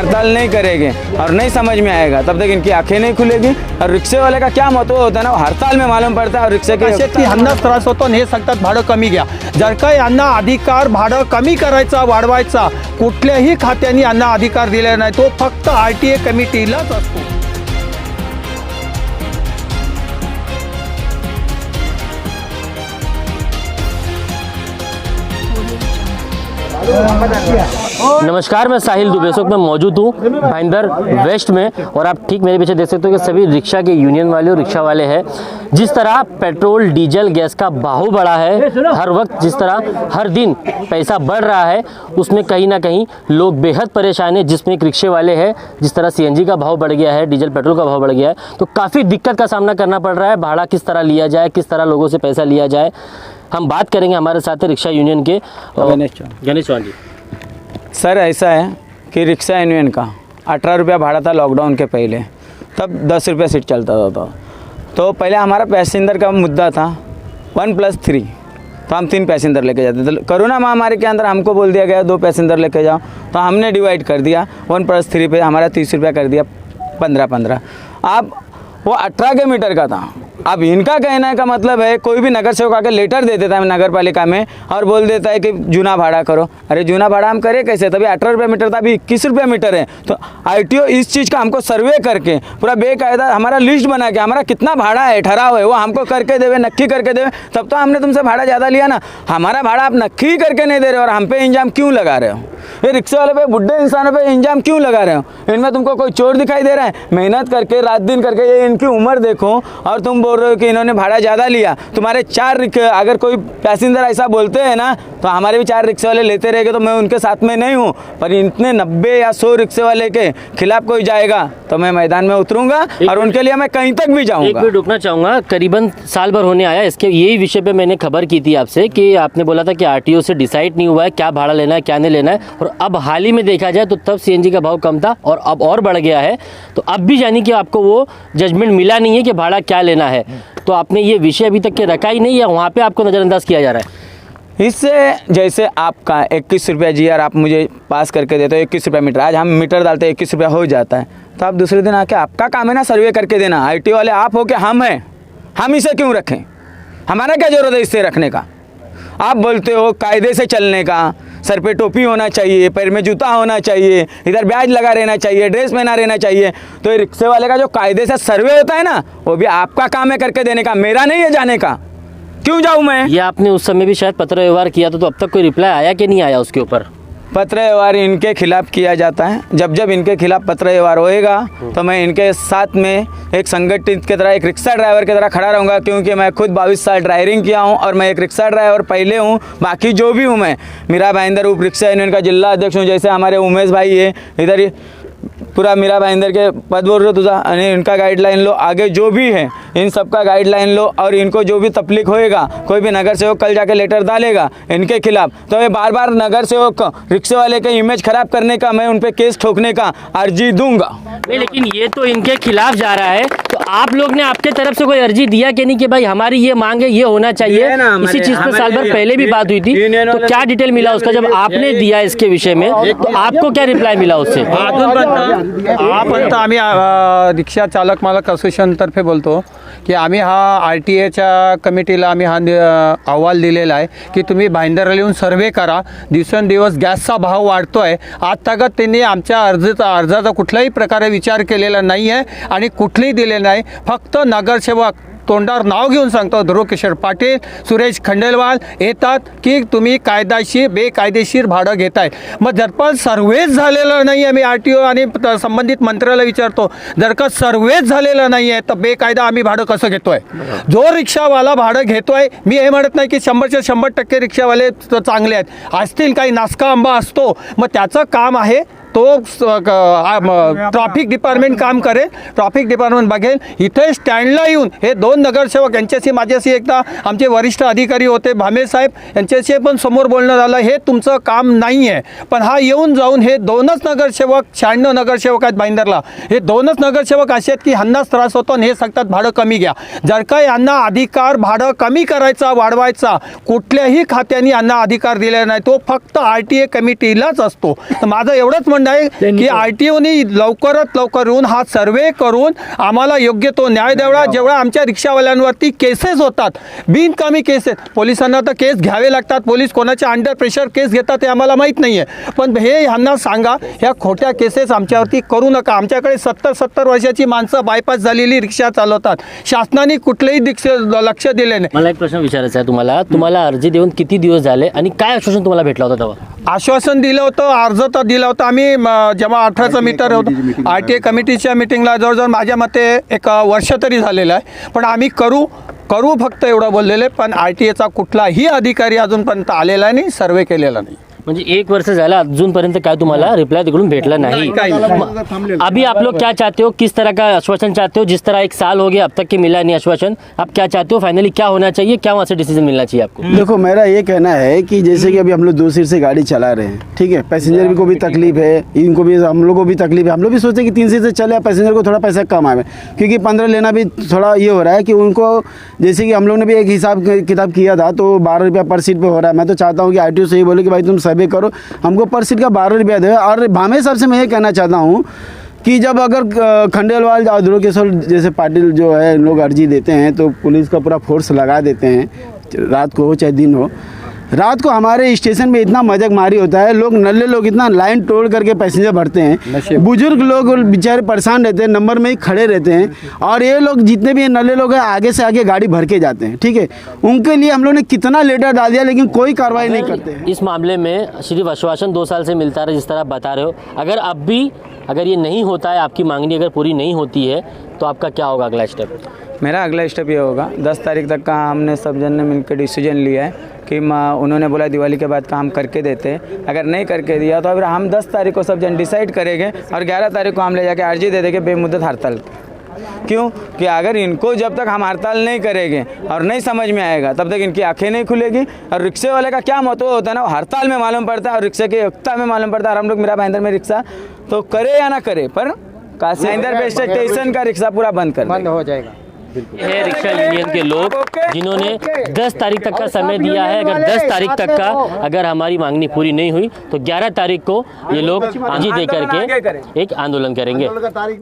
हड़ताल नहीं करेंगे और नहीं समझ में आएगा तब तक इनकी आंखें नहीं खुलेगी। और रिक्शे वाले का क्या महत्व होता है ना, हड़ताल में मालूम पड़ता है। और रिक्शे की ह्यांनाच त्रास होतो आणि हे सांगतात भाडं कमी घ्या। जर का यांना अधिकार भाडं कमी करायचा वाढवायचा कुठल्याही खात्याने यांना अधिकार दिलेला नाही, तो फक्त RTA कमिटीलाच असतो। नमस्कार, मैं साहिल दुबे इस वक्त मैं मौजूद हूँ भाईंदर वेस्ट में और आप ठीक मेरे पीछे देख सकते हो कि सभी रिक्शा के यूनियन वाले और रिक्शा वाले हैं। जिस तरह पेट्रोल डीजल गैस का भाव बढ़ा है, हर वक्त जिस तरह हर दिन पैसा बढ़ रहा है, उसमें कहीं ना कहीं लोग बेहद परेशान हैं। जिसमें एक रिक्शे वाले हैं, जिस तरह CNG का भाव बढ़ गया है, डीजल पेट्रोल का भाव बढ़ गया है, तो काफ़ी दिक्कत का सामना करना पड़ रहा है। भाड़ा किस तरह लिया जाए, किस तरह लोगों से पैसा लिया जाए, हम बात करेंगे। हमारे साथ रिक्शा यूनियन के गणेश चौहान जी। सर ऐसा है कि रिक्शा यूनियन का 18 रुपया भाड़ा था लॉकडाउन के पहले, तब 10 रुपया सीट चलता था। तो पहले हमारा पैसेंजर का मुद्दा था 1+3, तो हम 3 पैसेंजर लेके जाते थे। कोरोना महामारी के अंदर हमको बोल दिया गया 2 पैसेंजर लेके जाओ, तो हमने डिवाइड कर दिया 1+3 पे हमारा 30 रुपया कर दिया 15-15। अब वो 18 के मीटर का था। अब इनका कहने का मतलब है कोई भी नगर सेवक आके लेटर दे देता है नगर पालिका में और बोल देता है कि जूना भाड़ा करो। अरे जूना भाड़ा हम करें कैसे, तभी 18 रुपये मीटर था, अभी 21 रुपये मीटर है। तो RTO इस चीज़ का हमको सर्वे करके पूरा बेकायदा हमारा लिस्ट बना के हमारा कितना भाड़ा है ठहराव है वो हमको करके देवे, नक्की करके देवे, तब तो हमने तुमसे भाड़ा ज़्यादा लिया ना। हमारा भाड़ा आप नक्की करके नहीं दे रहे हो और हम पे इंजाम क्यों लगा रहे हो? ये रिक्शे वाले पे, बुढ़े इंसानों पे इंजाम क्यों लगा रहे हो? इनमें तुमको कोई चोर दिखाई दे रहा है? मेहनत करके रात दिन करके, ये इनकी उम्र देखो और तुम बोल रहे हो कि इन्होंने भाड़ा ज़्यादा लिया। तुम्हारे 4 अगर कोई पैसेंजर ऐसा बोलते हैं ना, तो हमारे भी 4 रिक्शे वाले लेते रहेंगे तो मैं उनके साथ में नहीं हूँ। पर इतने 90 या 100 रिक्शे वाले के खिलाफ कोई जाएगा तो मैं मैदान में उतरूंगा और उनके लिए मैं कहीं तक भी जाऊँगा। एक मिनट रुकना चाहूँगा, करीबन साल भर होने आया इसके, यही विषय पे मैंने खबर की थी आपसे कि आपने बोला था कि RTO से डिसाइड नहीं हुआ है क्या भाड़ा लेना है क्या नहीं लेना है। और अब हाल ही में देखा जाए तो तब CNG का भाव कम था और अब और बढ़ गया है, तो अब भी यानी कि आपको वो जजमेंट मिला नहीं है कि भाड़ा क्या लेना है। तो आपने ये विषय अभी तक के रखा ही नहीं, या वहाँ पे आपको नज़रअंदाज किया जा रहा है? इससे जैसे आपका 21 रुपया GR आप मुझे पास करके देते हो 21 रुपया मीटर, आज हम मीटर डालते हैं 21 रुपया हो जाता है, तो आप दूसरे दिन आके आपका काम है ना सर्वे करके देना। RTO वाले आप हो के हम हैं, हम इसे क्यों रखें? हमारा क्या ज़रूरत है इससे रखने का? आप बोलते हो कायदे से चलने का, सर पे टोपी होना चाहिए, पैर में जूता होना चाहिए, इधर बैज लगा रहना चाहिए, ड्रेस पहना रहना चाहिए। तो ये रिक्शे वाले का जो कायदे से सर्वे होता है ना, वो भी आपका काम है करके देने का, मेरा नहीं है जाने का। क्यों जाऊँ मैं? ये आपने उस समय भी शायद पत्र व्यवहार किया था, तो अब तक कोई रिप्लाई आया कि नहीं आया उसके ऊपर? पत्र व्यवहार इनके खिलाफ किया जाता है। जब जब इनके खिलाफ पत्र व्यवहार होएगा तो मैं इनके साथ में एक संगठित की तरह, एक रिक्शा ड्राइवर की तरह खड़ा रहूँगा, क्योंकि मैं खुद 22 साल ड्राइविंग किया हूँ और मैं एक रिक्शा ड्राइवर पहले हूँ। बाकी जो भी हूँ मैं, मीरा भाईंदर उप रिक्शा यूनियन का जिला अध्यक्ष हूँ। जैसे हमारे उमेश भाई है इधर ही पूरा मीरा भाईंदर के पद बोल रहे तुझा, इनका गाइडलाइन लो, आगे जो भी है इन सब का गाइडलाइन लो। और इनको जो भी तकलीफ होएगा, कोई भी नगर सेवक कल जाके लेटर डालेगा इनके खिलाफ, तो ये बार बार नगर सेवक रिक्शे वाले के इमेज खराब करने का, मैं उन पे केस ठोकने का अर्जी दूंगा। नहीं, लेकिन ये तो इनके खिलाफ जा रहा है, तो आप लोग ने आपके तरफ से कोई अर्जी दिया कि नहीं कि भाई हमारी ये मांग है, ये होना चाहिए? इसी चीज पे साल भर पहले भी बात हुई थी, तो क्या डिटेल मिला उसका जब आपने दिया इसके विषय में, तो आपको क्या रिप्लाई मिला उससे? आपण आम्ही रिक्षा चालक मालक असोसिएशन तर्फे बोलतो की आम्ही हा RTA कमिटीला आम्ही हा अहवाल दिलेला आहे की तुम्ही भाईंदरला येऊन सर्वे करा। दिवसेंदिवस गॅसचा भाव वाढतो आहे। आजतागत त्यांनी आमच्या अर्जाचा कुठल्याही प्रकारे विचार केलेला नाही आहे आणि कुठलेही दिले नाही। फक्त नगरसेवक तोंडावर नाव घेऊन सांगतो, ध्रुव किशोर पाटील, सुरेश खंडेलवाल येतात की तुम्ही कायदेशीर बेकायदेशीर भाडं घेताय। मग जर पण सर्वेच झालेलं नाही आहे, मी RTO आणि संबंधित मंत्र्याला विचारतो, जर का सर्वेच झालेलं नाही आहे तर बेकायदा आम्ही भाडं कसं घेतोय? जो रिक्षावाला भाडं घेतोय, मी हे म्हणत नाही की 100च्या 100% रिक्षावाले चांगले आहेत, असतील काही नासका आंबा असतो, मग त्याचं काम आहे तो ट्रॅफिक डिपार्टमेंट काम करेल, ट्रॅफिक डिपार्टमेंट बघेल। इथे स्टँडला येऊन हे 2 नगरसेवक यांच्याशी माझ्याशी एकदा आमचे वरिष्ठ अधिकारी होते भामे साहेब, यांच्याशी पण समोर बोलणं झालं, हे तुमचं काम नाही आहे। पण हा येऊन जाऊन हे 2च नगरसेवक, 96 नगरसेवक आहेत भाईंदरला, हे 2च नगरसेवक असे आहेत की ह्यांनाच त्रास होतो आणि हे सांगतात भाडं कमी घ्या। जर का यांना अधिकार भाडं कमी करायचा वाढवायचा कुठल्याही खात्याने यांना अधिकार दिलेला नाही, तो फक्त RTA कमिटीलाच असतो। तर माझं एवढंच म्हणणं आहे की RTOने लवकरात लवकर येऊन हा सर्वे करून आम्हाला योग्य तो न्याय द्यावा. जेवढा आमच्या रिक्षावाल्यांवरती केसेस होतात, बिनकामी केसेस, पोलिसांना तर केस घ्यावे लागतात, पोलीस कोणाच्या अंडर प्रेशर केस घेतात हे आम्हाला माहीत नाही आहे, पण हे ह्यांना सांगा ह्या खोट्या केसेस आमच्यावरती करू नका. आमच्याकडे 70 वर्षाची माणसं बायपास झालेली रिक्षा चालवतात, शासनाने कुठलेही लक्ष दिले नाही. मला एक प्रश्न विचारायचा आहे तुम्हाला अर्जी देऊन किती दिवस झाले आणि काय आश्वासन तुम्हाला भेटला होता तेव्हा? आश्वासन दिलं होतं, अर्ज तर दिला होता आम्ही. जेव्हा 18चं मीटर होतं RTA कमिटीच्या मिटिंगला जवळजवळ माझ्या मते एक वर्ष तरी झालेलं आहे, पण आम्ही करू फक्त एवढं बोललेलं आहे. पण RTAचा कुठलाही अधिकारी अजूनपर्यंत आलेला नाही, सर्वे केलेला नाही. म्हणजे 1 वर्ष झाला अजूनपर्यंत काय तुम्हाला रिप्लाई तिकडून भेटला नहीं? अभी आप लोग क्या चाहते हो, किस तरह का आश्वासन चाहते हो? जिस तरह 1 साल हो गया अब तक के मिला नहीं आश्वासन, आप क्या चाहते हो? फाइनली क्या होना चाहिए, क्या वहाँ से डिसीजन मिलना चाहिए आपको? देखो मेरा ये कहना है कि जैसे कि अभी हम लोग 2 सीट से गाड़ी चला रहे हैं, ठीक है, पैसेंजर को भी तकलीफ है, इनको भी, हम लोग को भी तकलीफ है. हम लोग भी सोचते हैं कि 3 सीट से चले, पैसेंजर को थोड़ा पैसा कम आए, क्योंकि 15 लेना भी थोड़ा ये हो रहा है कि उनको, जैसे कि हम लोग ने भी एक हिसाब किताब किया था तो 12 रुपया पर सीट पे हो रहा है. मैं तो चाहता हूँ कि RTO से ये बोले कि भाई तुम सर्वे करो, हमको पर सीट का 12 रुपया दे. और भामे साहब से मैं ये कहना चाहता हूँ कि जब अगर खंडेलवाल और ध्रुवकेशवर जैसे पाटिल जो है लोग अर्जी देते हैं तो पुलिस का पूरा फोर्स लगा देते हैं, रात को हो चाहे दिन हो. रात को हमारे स्टेशन में इतना मजाक मारी होता है, लोग नल्ले लोग इतना लाइन तोड़ करके पैसेंजर भरते हैं, बुजुर्ग लोग बेचारे परेशान रहते हैं, नंबर में ही खड़े रहते हैं. और ये लोग जितने भी नल्ले लोग हैं आगे से आगे गाड़ी भर के जाते हैं, ठीक है. उनके लिए हम लोग ने कितना लेटर डाल दिया लेकिन कोई कार्रवाई नहीं करते. इस मामले में सिर्फ आश्वासन 2 साल से मिलता रहा, जिस तरह आप बता रहे हो. अगर अब भी अगर ये नहीं होता है, आपकी मांगनी अगर पूरी नहीं होती है, तो आपका क्या होगा अगला स्टेप? मेरा अगला स्टेप ये होगा, 10 तारीख तक का हमने सब जन ने मिलकर डिसीजन लिया है कि उन्होंने बोला दिवाली के बाद काम करके देते. अगर नहीं करके दिया तो फिर हम 10 तारीख को सब जन डिसाइड करेंगे और 11 तारीख को हम ले जाके अर्जी दे देंगे बेमुद्दत हड़ताल. क्यों कि अगर इनको जब तक हम हड़ताल नहीं करेंगे और नहीं समझ में आएगा तब तक इनकी आंखें नहीं खुलेगी. और रिक्शे वाले का क्या महत्व होता है ना, हड़ताल में मालूम पड़ता है और रिक्शे की एकता में मालूम पड़ता है. और हम लोग मेरा भाईंदर में रिक्शा तो करे या ना करे, पर कासिंदर स्टेशन का रिक्शा पूरा बंद हो जाएगा. है रिक्शा यूनियन के लोग जिन्होंने 10 तारीख तक का समय दिया है. अगर 10 तारीख तक का अगर हमारी मांगनी पूरी नहीं हुई तो 11 तारीख को ये लोग अर्जी दे करके एक आंदोलन करेंगे.